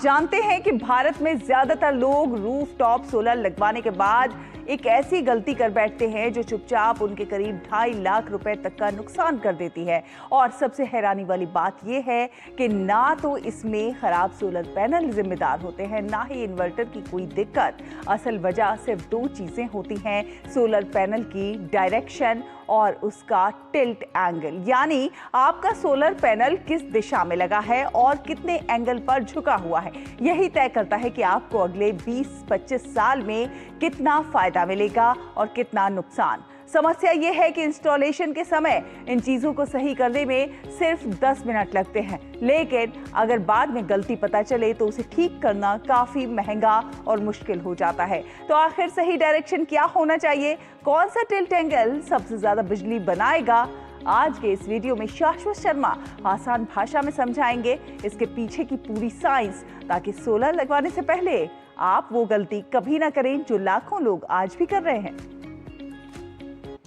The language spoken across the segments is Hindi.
जानते हैं कि भारत में ज्यादातर लोग रूफटॉप सोलर लगवाने के बाद एक ऐसी गलती कर बैठते हैं जो चुपचाप उनके करीब 2.5 लाख रुपए तक का नुकसान कर देती है। और सबसे हैरानी वाली बात यह है कि ना तो इसमें खराब सोलर पैनल जिम्मेदार होते हैं, ना ही इन्वर्टर की कोई दिक्कत। असल वजह सिर्फ 2 चीजें होती हैं, सोलर पैनल की डायरेक्शन और उसका टिल्ट एंगल, यानी आपका सोलर पैनल किस दिशा में लगा है और कितने एंगल पर झुका हुआ है। यही तय करता है कि आपको अगले 20-25 साल में कितना फायदा मिलेगा और कितना नुकसान। समस्या यह है कि इंस्टॉलेशन के समय इन चीजों को सही करने में सिर्फ 10 मिनट लगते हैं, लेकिन अगर बाद में गलती पता चले तो उसे ठीक करना काफी महंगा और मुश्किल हो जाता है। तो आखिर सही डायरेक्शन क्या होना चाहिए, कौन सा टिल्ट एंगल सबसे ज्यादा बिजली बनाएगा, आज के इस वीडियो में शाश्वत शर्मा आसान भाषा में समझाएंगे इसके पीछे की पूरी साइंस, ताकि सोलर लगवाने से पहले आप वो गलती कभी ना करें जो लाखों लोग आज भी कर रहे हैं।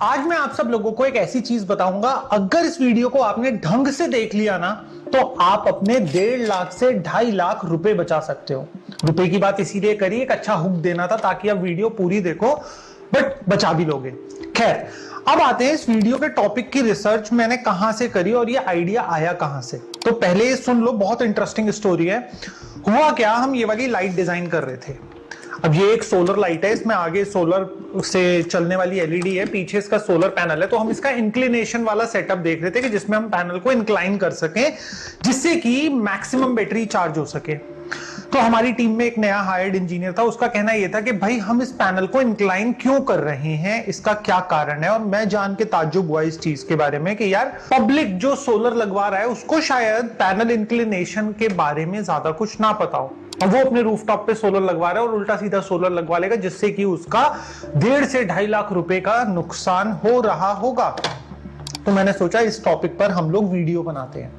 आज मैं आप सब लोगों को एक ऐसी चीज बताऊंगा, अगर इस वीडियो को आपने ढंग से देख लिया ना तो आप अपने 1.5 लाख से 2.5 लाख रुपए बचा सकते हो। रुपए की बात इसीलिए करी, एक अच्छा हुक देना था ताकि आप वीडियो पूरी देखो, बट बचा भी लोगे। खैर, अब आते हैं इस वीडियो के टॉपिक की रिसर्च मैंने कहां से करी और ये आइडिया आया कहां से। तो पहले ये सुन लो, बहुत इंटरेस्टिंग स्टोरी है। हुआ क्या, हम ये वाली लाइट डिजाइन कर रहे थे। अब ये एक सोलर लाइट है, इसमें आगे सोलर से चलने वाली एलईडी है, पीछे इसका सोलर पैनल है। तो हम इसका इंक्लिनेशन वाला सेटअप देख रहे थे कि जिसमें हम पैनल को इंक्लाइन कर सकें, जिससे कि मैक्सिमम बैटरी चार्ज हो सके। तो हमारी टीम में एक नया हायर्ड इंजीनियर था, उसका कहना यह था कि भाई हम इस पैनल को इंक्लाइन क्यों कर रहे हैं, इसका क्या कारण है। और मैं जान के ताज्जुब हुआ इस चीज के बारे में कि यार पब्लिक जो सोलर लगवा रहा है उसको शायद पैनल इंक्लिनेशन के बारे में ज्यादा कुछ ना पता हो, और वो अपने रूफटॉप पे सोलर लगवा रहा है और उल्टा सीधा सोलर लगवा लेगा, जिससे कि उसका 1.5 से 2.5 लाख रुपए का नुकसान हो रहा होगा। तो मैंने सोचा इस टॉपिक पर हम लोग वीडियो बनाते हैं।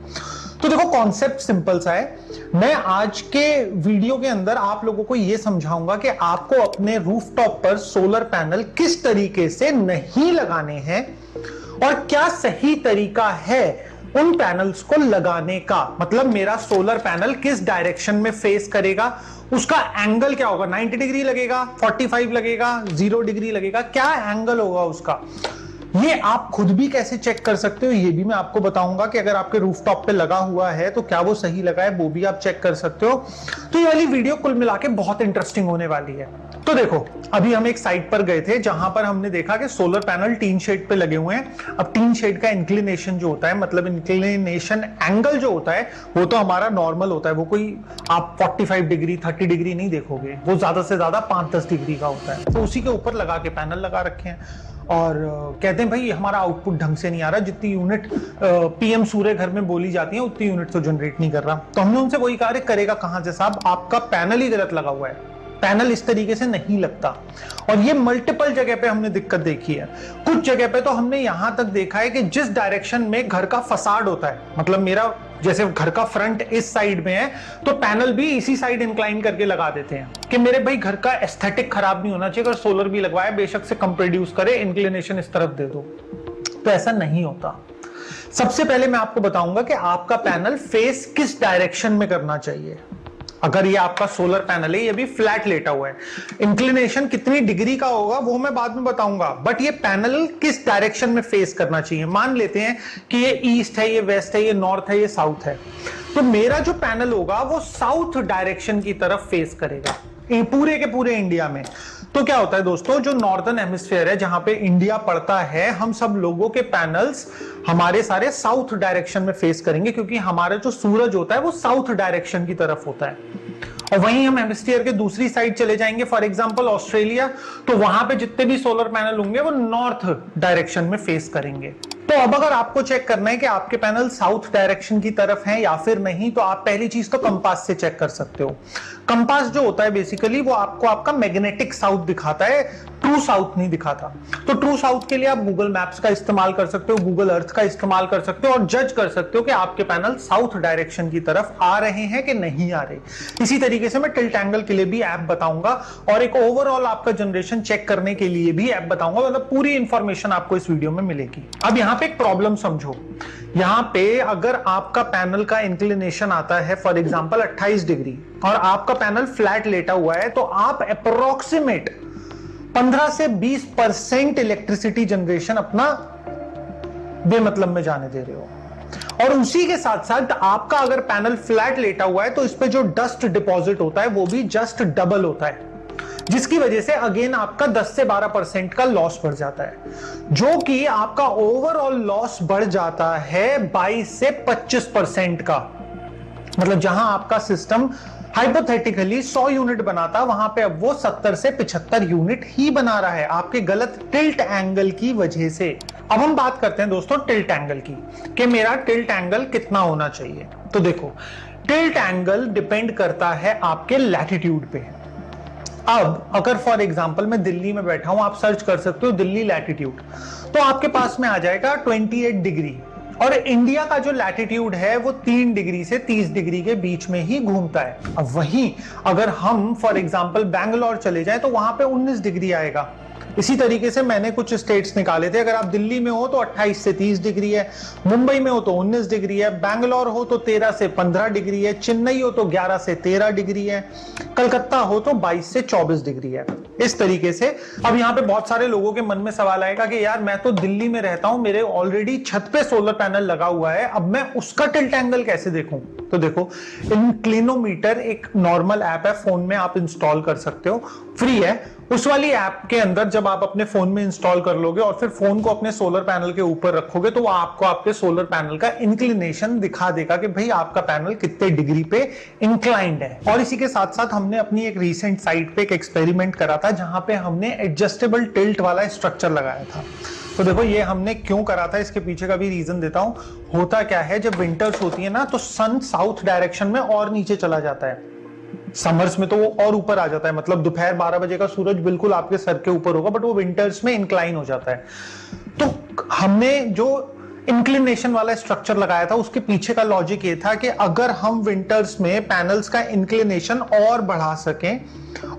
तो देखो, कॉन्सेप्ट सिंपल सा है। मैं आज के वीडियो के अंदर आप लोगों को यह समझाऊंगा कि आपको अपने रूफटॉप पर सोलर पैनल किस तरीके से नहीं लगाने हैं और क्या सही तरीका है उन पैनल्स को लगाने का। मतलब मेरा सोलर पैनल किस डायरेक्शन में फेस करेगा, उसका एंगल क्या होगा, 90 डिग्री लगेगा, 45 लगेगा, 0 डिग्री लगेगा, क्या एंगल होगा उसका। ये आप खुद भी कैसे चेक कर सकते हो ये भी मैं आपको बताऊंगा कि अगर आपके रूफटॉप पे लगा हुआ है तो क्या वो सही लगा है, वो भी आप चेक कर सकते हो। तो ये वाली वीडियो कुल मिला के बहुत इंटरेस्टिंग होने वाली है। तो देखो, अभी हम एक साइट पर गए थे जहां पर हमने देखा कि सोलर पैनल टीन शेड पे लगे हुए हैं। अब टीन शेड का इंक्लिनेशन जो होता है, मतलब इंक्लिनेशन एंगल जो होता है, वो तो हमारा नॉर्मल होता है। वो कोई आप 45 डिग्री 30 डिग्री नहीं देखोगे, वो ज्यादा से ज्यादा 5-10 डिग्री का होता है। तो उसी के ऊपर लगा के पैनल लगा रखे हैं और कहते हैं भाई हमारा आउटपुट ढंग से नहीं आ रहा, जितनी यूनिट पीएम सूर्य घर में बोली जाती है उतनी यूनिट तो जनरेट नहीं कर रहा। तो हमने उनसे वही कहा, करेगा कहां से साहब, आपका पैनल ही गलत लगा हुआ है, पैनल इस तरीके से नहीं लगता। और ये मल्टीपल जगह पे हमने दिक्कत देखी है। कुछ जगह पे तो हमने यहां तक देखा है कि जिस डायरेक्शन में घर का फसाड होता है, मतलब मेरा जैसे घर का फ्रंट इस साइड में है तो पैनल भी इसी साइड इंक्लाइन करके लगा देते हैं कि मेरे भाई घर का एस्थेटिक खराब नहीं होना चाहिए। अगर सोलर भी लगवाया बेशक से कम प्रोड्यूस करे, इंक्लिनेशन इस तरफ दे दो। तो ऐसा नहीं होता। सबसे पहले मैं आपको बताऊंगा कि आपका पैनल फेस किस डायरेक्शन में करना चाहिए। अगर ये आपका सोलर पैनल है, ये भी फ्लैट लेटा हुआ है, इंक्लिनेशन कितनी डिग्री का होगा वो मैं बाद में बताऊंगा, बट ये पैनल किस डायरेक्शन में फेस करना चाहिए। मान लेते हैं कि ये ईस्ट है, ये वेस्ट है, ये नॉर्थ है, ये साउथ है। तो मेरा जो पैनल होगा वो साउथ डायरेक्शन की तरफ फेस करेगा पूरे के पूरे इंडिया में। तो क्या होता है दोस्तों, जो नॉर्दर्न हेमिस्फीयर है जहां पे इंडिया पड़ता है, हम सब लोगों के पैनल्स हमारे सारे साउथ डायरेक्शन में फेस करेंगे, क्योंकि हमारा जो सूरज होता है वो साउथ डायरेक्शन की तरफ होता है। और वहीं हम हेमिस्फीयर के दूसरी साइड चले जाएंगे, फॉर एग्जांपल ऑस्ट्रेलिया, तो वहां पे जितने भी सोलर पैनल होंगे वो नॉर्थ डायरेक्शन में फेस करेंगे। तो अब अगर आपको चेक करना है कि आपके पैनल साउथ डायरेक्शन की तरफ हैं या फिर नहीं, तो आप पहली चीज तो कंपास से चेक कर सकते हो। कंपास जो होता है बेसिकली वो आपको आपका मैग्नेटिक साउथ दिखाता है, ट्रू साउथ नहीं दिखा था। तो ट्रू साउथ के लिए आप गूगल मैप्स का इस्तेमाल कर सकते हो, गूगल अर्थ का इस्तेमाल कर सकते हो और जज कर सकते हो कि आपके पैनल साउथ डायरेक्शन की तरफ आ रहे हैं कि नहीं आ रहे। इसी तरीके से मैं टिल्ट एंगल के लिए भी ऐप बताऊंगा और एक ओवरऑल आपका जनरेशन चेक करने के लिए भी ऐप बताऊंगा। मतलब पूरी इंफॉर्मेशन आपको इस वीडियो में मिलेगी। अब यहाँ पे एक प्रॉब्लम समझो, यहाँ पे अगर आपका पैनल का इंक्लिनेशन आता है फॉर एग्जांपल 28 डिग्री और आपका पैनल फ्लैट लेटा हुआ है, तो आप अप्रोक्सीमेट 15 से 20% इलेक्ट्रिसिटी जनरेशन अपना बेमतलब में जाने दे रहे हो। और उसी के साथ साथ आपका अगर पैनल फ्लैट लेटा हुआ है तो इस पे जो डस्ट डिपॉजिट होता है वो भी जस्ट डबल होता है, जिसकी वजह से अगेन आपका 10 से 12% का लॉस बढ़ जाता है, जो कि आपका ओवरऑल लॉस बढ़ जाता है 22 से 25% का। मतलब जहां आपका सिस्टम हाइपोथेटिकली 100 यूनिट बनाता, वहां पे अब वो 70 से 75 यूनिट ही बना रहा है आपके गलत टिल्ट एंगल की वजह से। अब हम बात करते हैं दोस्तों टिल्ट एंगल की, कि मेरा टिल्ट एंगल कितना होना चाहिए। तो देखो, टिल्ट एंगल डिपेंड करता है आपके लैटिट्यूड पे। अब अगर फॉर एग्जांपल मैं दिल्ली में बैठा हूं, आप सर्च कर सकते हो दिल्ली लैटिट्यूड, तो आपके पास में आ जाएगा 28 डिग्री। और इंडिया का जो लैटिट्यूड है वो 3 डिग्री से 30 डिग्री के बीच में ही घूमता है। अब वहीं अगर हम फॉर एग्जांपल बैंगलोर चले जाएं तो वहां पे 19 डिग्री आएगा। इसी तरीके से मैंने कुछ स्टेट्स निकाले थे, अगर आप दिल्ली में हो तो 28 से 30 डिग्री है, मुंबई में हो तो 19 डिग्री है, बैंगलोर हो तो 13 से 15 डिग्री है, चेन्नई हो तो 11 से 13 डिग्री है, कलकत्ता हो तो 22 से 24 डिग्री है। इस तरीके से अब यहाँ पे बहुत सारे लोगों के मन में सवाल आएगा कि यार मैं तो दिल्ली में रहता हूं, मेरे ऑलरेडी छत पे सोलर पैनल लगा हुआ है, अब मैं उसका टिल्ट एंगल कैसे देखूं। तो देखो, इंक्लिनोमीटर एक नॉर्मल ऐप है, फोन में आप इंस्टॉल कर सकते हो, फ्री है। उस वाली ऐप के अंदर जब आप अपने फोन में इंस्टॉल कर लोगे और फिर फोन को अपने सोलर पैनल के ऊपर रखोगे तो वो आपको आपके सोलर पैनल का इंक्लिनेशन दिखा देगा कि भाई आपका पैनल कितने डिग्री पे इंक्लाइंड है। और इसी के साथ साथ हमने अपनी एक रीसेंट साइट पे एक एक्सपेरिमेंट करा था जहां पे हमने एडजस्टेबल टिल्ट वाला स्ट्रक्चर लगाया था। तो देखो, ये हमने क्यों करा था, इसके पीछे का भी रीजन देता हूं। होता क्या है, जब विंटर्स होती है ना तो सन साउथ डायरेक्शन में और नीचे चला जाता है, समर्स में तो वो और ऊपर आ जाता है। मतलब दोपहर 12 बजे का सूरज बिल्कुल आपके सर के ऊपर होगा, बट वो विंटर्स में इंक्लाइन हो जाता है। तो हमने जो इंक्लिनेशन वाला स्ट्रक्चर लगाया था उसके पीछे का लॉजिक ये था कि अगर हम विंटर्स में पैनल्स का इंक्लिनेशन और बढ़ा सकें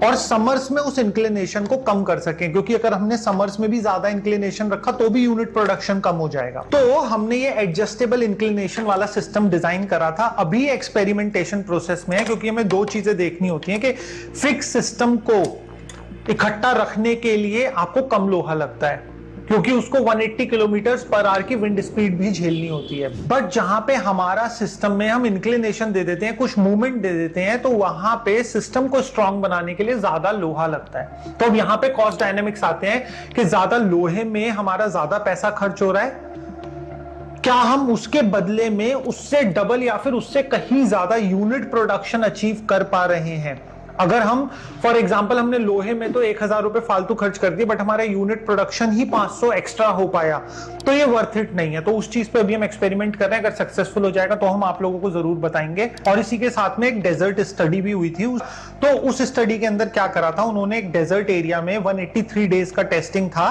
और समर्स में उस इंक्लिनेशन को कम कर सकें, क्योंकि अगर हमने समर्स में भी ज्यादा इंक्लिनेशन रखा तो भी यूनिट प्रोडक्शन कम हो जाएगा। तो हमने ये एडजस्टेबल इंक्लिनेशन वाला सिस्टम डिजाइन करा था। अभी एक्सपेरिमेंटेशन प्रोसेस में है, क्योंकि हमें दो चीजें देखनी होती हैं कि फिक्स सिस्टम को इकट्ठा रखने के लिए आपको कम लोहा लगता है, क्योंकि उसको 180 किलोमीटर पर आवर की विंड स्पीड भी झेलनी होती है। बट जहां पे हमारा सिस्टम में हम इंक्लिनेशन दे देते हैं, कुछ मूवमेंट दे देते हैं, तो वहां पे सिस्टम को स्ट्रांग बनाने के लिए ज्यादा लोहा लगता है। तो अब यहाँ पे कॉस्ट डायनेमिक्स आते हैं कि ज्यादा लोहे में हमारा ज्यादा पैसा खर्च हो रहा है, क्या हम उसके बदले में उससे डबल या फिर उससे कहीं ज्यादा यूनिट प्रोडक्शन अचीव कर पा रहे हैं। अगर हम फॉर एग्जांपल हमने लोहे में तो 1000 रुपए फालतू खर्च कर दिए, बट हमारा यूनिट प्रोडक्शन ही 500 एक्स्ट्रा हो पाया, तो ये वर्थ इट नहीं है। तो उस चीज पे अभी हम एक्सपेरिमेंट कर रहे हैं, अगर सक्सेसफुल हो जाएगा तो हम आप लोगों को जरूर बताएंगे। और इसी के साथ में एक डेजर्ट स्टडी भी हुई थी, तो उस स्टडी के अंदर क्या करा था उन्होंने, एक डेजर्ट एरिया में 183 डेज का टेस्टिंग था,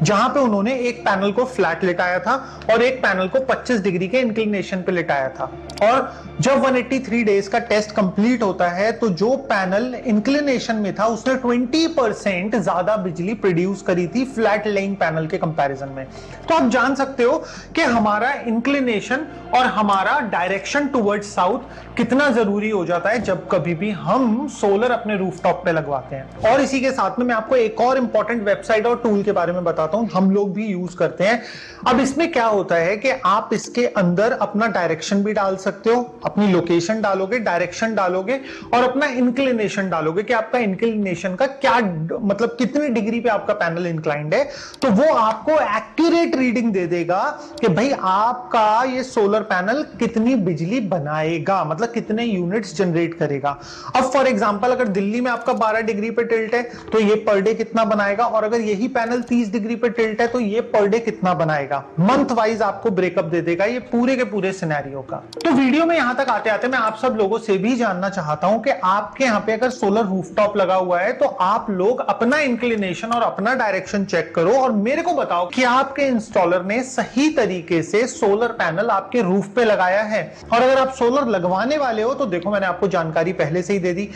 जहां पे उन्होंने एक पैनल को फ्लैट लिटाया था और एक पैनल को 25 डिग्री के इंक्लिनेशन पे लिटाया था। और जब 183 डेज का टेस्ट कंप्लीट होता है तो जो पैनल इंक्लिनेशन में था उसने 20% ज्यादा बिजली प्रोड्यूस करी थी फ्लैट लेइंग पैनल के कंपैरिजन में। तो आप जान सकते हो कि हमारा इंक्लिनेशन और हमारा डायरेक्शन टुवर्ड्स साउथ कितना जरूरी हो जाता है जब कभी भी हम सोलर अपने रूफटॉप पे लगवाते हैं। और इसी के साथ में मैं आपको एक और इंपॉर्टेंट वेबसाइट और टूल के बारे में बताता हूं, हम लोग भी यूज करते हैं। अब इसमें क्या होता है कि आप इसके अंदर अपना डायरेक्शन भी डाल सकते हो, अपनी लोकेशन डालोगे, डायरेक्शन डालोगे और अपना इंक्लिनेशन डालोगे कि आपका इंक्लिनेशन का क्या मतलब कितनी डिग्री पे आपका पैनल इंक्लाइंड है, तो वो आपको एक्यूरेट रीडिंग दे देगा कि भाई आपका ये सोलर पैनल कितनी बिजली बनाएगा, मतलब कितने यूनिट्स जनरेट करेगा। अब फॉर एग्जांपल अगर दिल्ली में आपका 12 डिग्री पे टिल्ट है तो ये पर डे कितना बनाएगा, और अगर यही पैनल 30 डिग्री पे टिल्ट है तो ये पर डे कितना बनाएगा। मंथ वाइज आपको ब्रेकअप दे देगा ये पूरे के पूरे सिनेरियो का। तो वीडियो में यहां तक आते आते मैं आप सब लोगों से भी जानना चाहता हूं कि आपके यहां पे अगर सोलर रूफटॉप लगा हुआ है तो आप लोग अपना इंक्लिनेशन और अपना डायरेक्शन चेक करो और मेरे को बताओ कि आपके इंस्टॉलर ने सही तरीके से सोलर पैनल आपके रूफ पे लगाया है। और अगर आप सोलर लगवाने वाले हो तो देखो मैंने आपको जानकारी पहले से ही दे दी।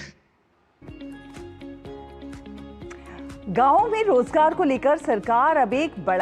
गांवों में रोजगार को लेकर सरकार अब एक बड़ा